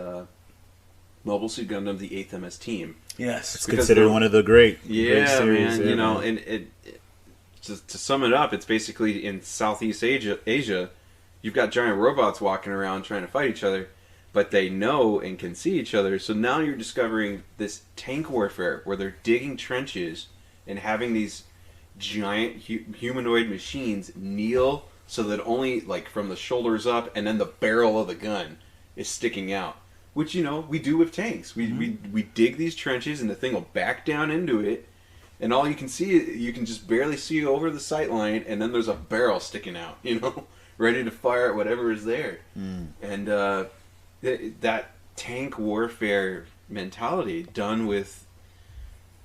Mobile Suit Gundam: The 8th MS Team. Yes, it's considered one of the great series, man. And it to sum it up, it's basically in Southeast Asia, you've got giant robots walking around trying to fight each other, but they know and can see each other. So now you're discovering this tank warfare where they're digging trenches and having these giant humanoid machines kneel so that only like from the shoulders up, and then the barrel of the gun is sticking out. Which, we do with tanks. We dig these trenches, and the thing will back down into it, and all you can see, you can just barely see over the sight line, and then there's a barrel sticking out, ready to fire at whatever is there. And that tank warfare mentality done with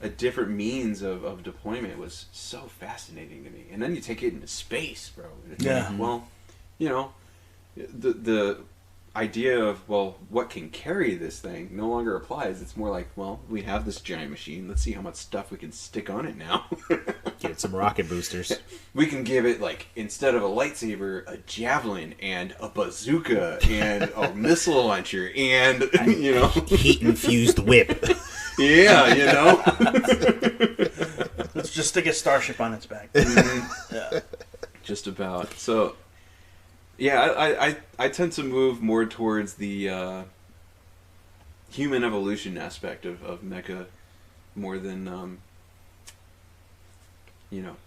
a different means of deployment was so fascinating to me. And then you take it into space, bro. It's like, well, the idea of, well, what can carry this thing no longer applies. It's more like, well, we have this giant machine. Let's see how much stuff we can stick on it now. Get some rocket boosters. We can give it, like, instead of a lightsaber, a javelin and a bazooka and a missile launcher and, heat-infused whip. Yeah, Let's just stick a starship on its back. Yeah. Just about. So... yeah, I tend to move more towards the human evolution aspect of mecha more than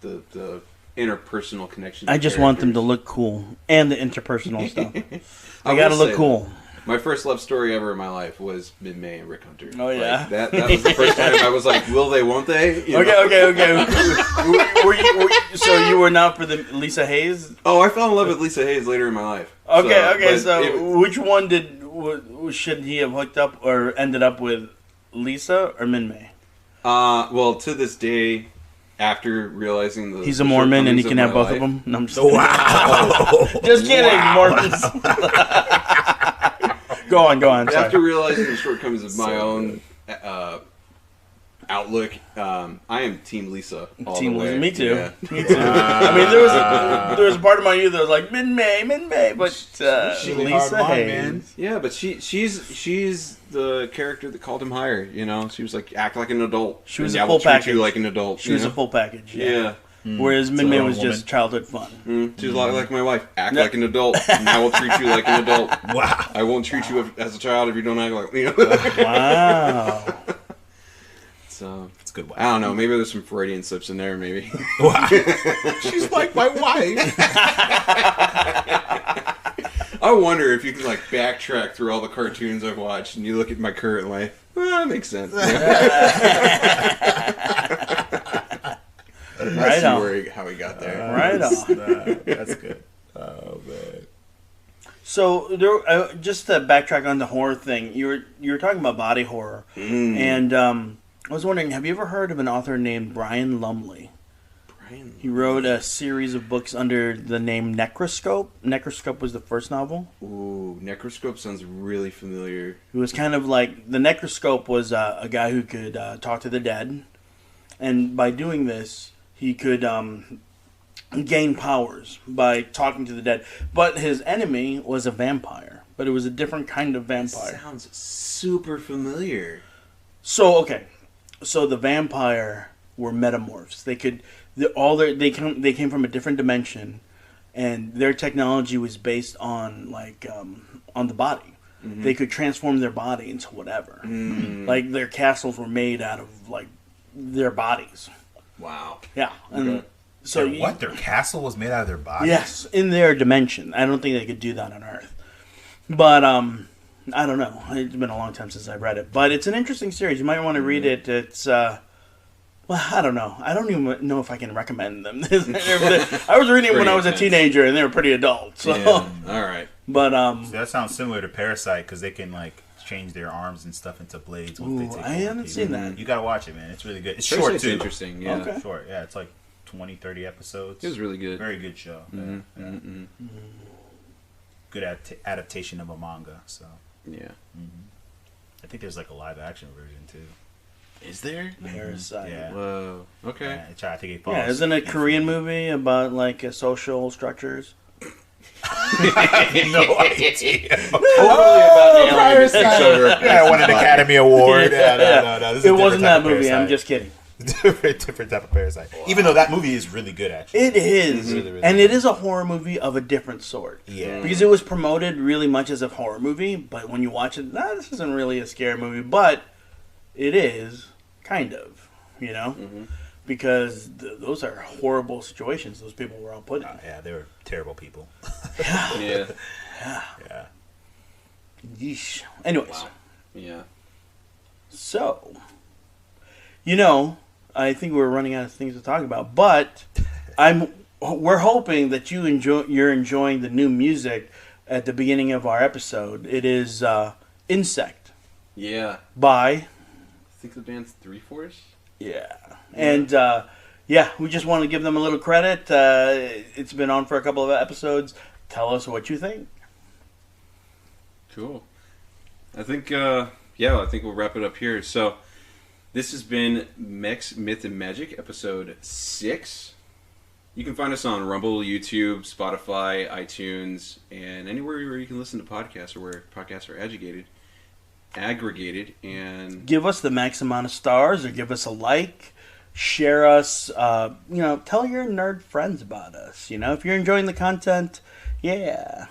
the interpersonal connection. I just want them to look cool, and the interpersonal stuff. I gotta look cool. My first love story ever in my life was Mid-May and Rick Hunter. Oh yeah, like, that was the first time I was like, will they, won't they? Okay. So you were not for the Lisa Hayes? Oh, I fell in love with Lisa Hayes later in my life. So which one should he have hooked up or ended up with, Lisa or Min-May? Well, to this day, after realizing he's a Mormon and he can have both of them. No, I'm just wow. Just kidding, Mormons. Go on. Sorry. After realizing the shortcomings of my own outlook, I am Team Lisa all the way. Me too. Yeah. Me too. I mean, there was a part of my youth that was like Min-May, but Lisa Hayes. Man. Yeah, but she's the character that called him higher. She was like, act like an adult. She was and a full package. Treat you like an adult. She was a full package. Yeah. Whereas Min-May was just childhood fun. She's like my wife. Act like an adult, and I will treat you like an adult. Wow. I won't treat you as a child if you don't act like me. Wow. So it's a good wife. I don't know. Maybe there's some Freudian slips in there. Maybe. Wow. She's like my wife. I wonder if you can like backtrack through all the cartoons I've watched, and you look at my current life. That makes sense. Right on. How he got there. Right on. That's good. Oh man. So there, just to backtrack on the horror thing, you were talking about body horror, and I was wondering, have you ever heard of an author named Brian Lumley? He wrote a series of books under the name Necroscope. Necroscope was the first novel. Ooh, Necroscope sounds really familiar. It was kind of like the Necroscope was a guy who could talk to the dead, and by doing this, he could gain powers by talking to the dead. But his enemy was a vampire, but it was a different kind of vampire. Sounds super familiar. So the vampire were metamorphs. They could they came from a different dimension, and their technology was based on on the body. Mm-hmm. They could transform their body into whatever. Mm. Like their castles were made out of their bodies. Wow. Yeah. And so their castle was made out of their body? Yes, in their dimension. I don't think they could do that on Earth. But I don't know. It's been a long time since I read it, but it's an interesting series. You might want to read it. It's well, I don't know. I don't even know if I can recommend them. I was reading it when I was a teenager, and they were pretty adult. So. Yeah. All right. But so that sounds similar to Parasite because they can change their arms and stuff into blades. Once they take I haven't seen that. You gotta watch it, man. It's really good. It's Parasite's short too. Interesting. Yeah. Okay. Short. Yeah, it's 20, 30 episodes. It was really good. Very good show. Mm-hmm. Yeah. Mm-hmm. Good adaptation of a manga. So. Yeah. Mm-hmm. I think there's a live action version too. Is there? Parasite. Yeah. Whoa. Okay. I think it follows. Yeah, isn't it a Korean movie about social structures? No idea. Parasite. Yeah, I won an Academy Award. No. It wasn't that movie. I'm just kidding. different type of Parasite. Wow. Even though that movie is really good, actually. It is. Really, really and good. It is a horror movie of a different sort. Yeah. Because it was promoted really much as a horror movie, but when you watch it, this isn't really a scary movie, but it is, kind of, Mm-hmm. Because those are horrible situations those people were all put in. Yeah, they were terrible people. Yeah. Yeah. Yeesh. Anyways. Wow. Yeah. So, I think we're running out of things to talk about, but we're hoping that you're enjoying the new music at the beginning of our episode. It is Insect. Yeah. By I think the band's 3-4. Yeah. And we just want to give them a little credit. It's been on for a couple of episodes. Tell us what you think. Cool. I think I think we'll wrap it up here. So this has been Mechs, Myth, and Magic, episode 6. You can find us on Rumble, YouTube, Spotify, iTunes, and anywhere where you can listen to podcasts or where podcasts are aggregated, and give us the max amount of stars, or give us a like, share us. Tell your nerd friends about us. If you're enjoying the content, yeah.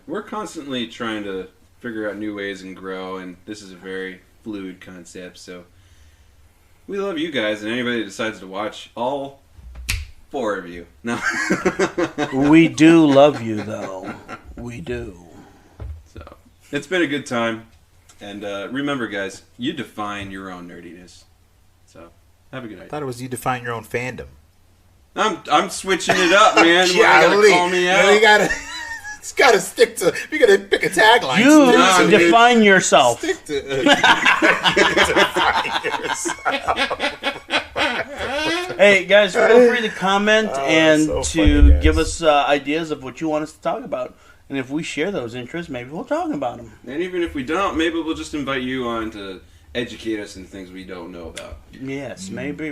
We're constantly trying to figure out new ways and grow, and this is a very fluid concept. So we love you guys, and anybody that decides to watch, all 4 of you. No, we do love you, though. We do. So it's been a good time. And remember, guys, you define your own nerdiness. So, have a good night. I thought it was you define your own fandom. I'm switching it up, man. You gotta call me out. You gotta stick to. You gotta pick a tagline. You define yourself. Stick to. Define yourself. Hey guys, feel free to comment and to give us ideas of what you want us to talk about. And if we share those interests, maybe we'll talk about them. And even if we don't, maybe we'll just invite you on to educate us in things we don't know about. Yes, maybe.